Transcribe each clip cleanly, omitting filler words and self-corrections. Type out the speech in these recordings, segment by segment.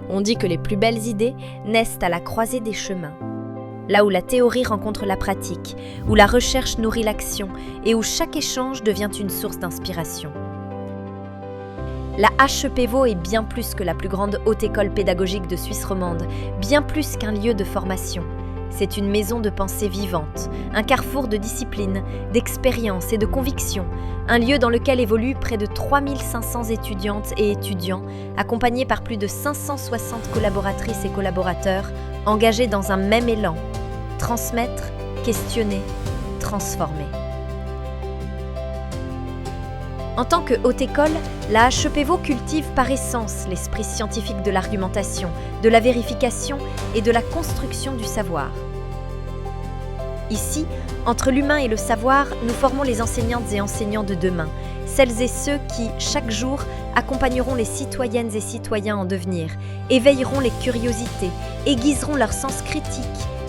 On dit que les plus belles idées naissent à la croisée des chemins. Là où la théorie rencontre la pratique, où la recherche nourrit l'action et où chaque échange devient une source d'inspiration. La HEP Vaud est bien plus que la plus grande haute école pédagogique de Suisse romande, bien plus qu'un lieu de formation. C'est une maison de pensée vivante, un carrefour de discipline, d'expérience et de conviction, un lieu dans lequel évoluent près de 3500 étudiantes et étudiants, accompagnés par plus de 560 collaboratrices et collaborateurs, engagés dans un même élan, transmettre, questionner, transformer. En tant que haute école, la HEP Vaud cultive par essence l'esprit scientifique de l'argumentation, de la vérification et de la construction du savoir. Ici, entre l'humain et le savoir, nous formons les enseignantes et enseignants de demain, celles et ceux qui, chaque jour, accompagneront les citoyennes et citoyens en devenir, éveilleront les curiosités, aiguiseront leur sens critique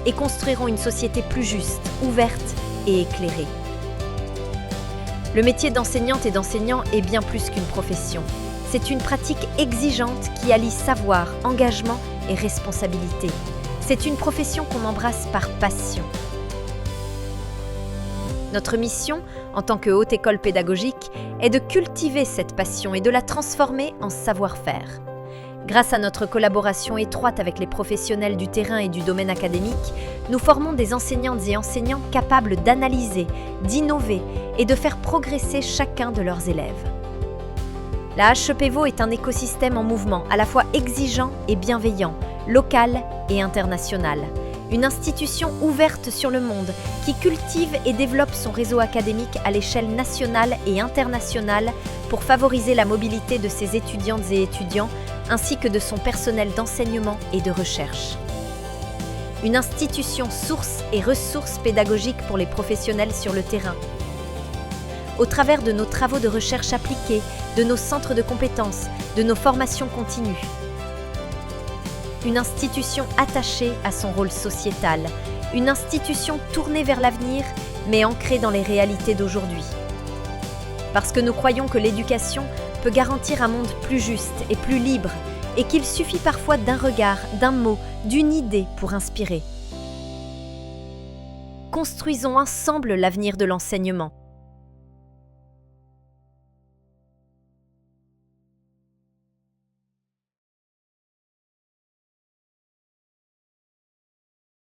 et construiront une société plus juste, ouverte et éclairée. Le métier d'enseignante et d'enseignant est bien plus qu'une profession. C'est une pratique exigeante qui allie savoir, engagement et responsabilité. C'est une profession qu'on embrasse par passion. Notre mission, en tant que haute école pédagogique, est de cultiver cette passion et de la transformer en savoir-faire. Grâce à notre collaboration étroite avec les professionnels du terrain et du domaine académique, nous formons des enseignantes et enseignants capables d'analyser, d'innover et de faire progresser chacun de leurs élèves. La HEP Vaud est un écosystème en mouvement, à la fois exigeant et bienveillant, local et international. Une institution ouverte sur le monde qui cultive et développe son réseau académique à l'échelle nationale et internationale pour favoriser la mobilité de ses étudiantes et étudiants ainsi que de son personnel d'enseignement et de recherche. Une institution source et ressource pédagogique pour les professionnels sur le terrain. Au travers de nos travaux de recherche appliqués, de nos centres de compétences, de nos formations continues. Une institution attachée à son rôle sociétal, une institution tournée vers l'avenir, mais ancrée dans les réalités d'aujourd'hui. Parce que nous croyons que l'éducation peut garantir un monde plus juste et plus libre, et qu'il suffit parfois d'un regard, d'un mot, d'une idée pour inspirer. Construisons ensemble l'avenir de l'enseignement.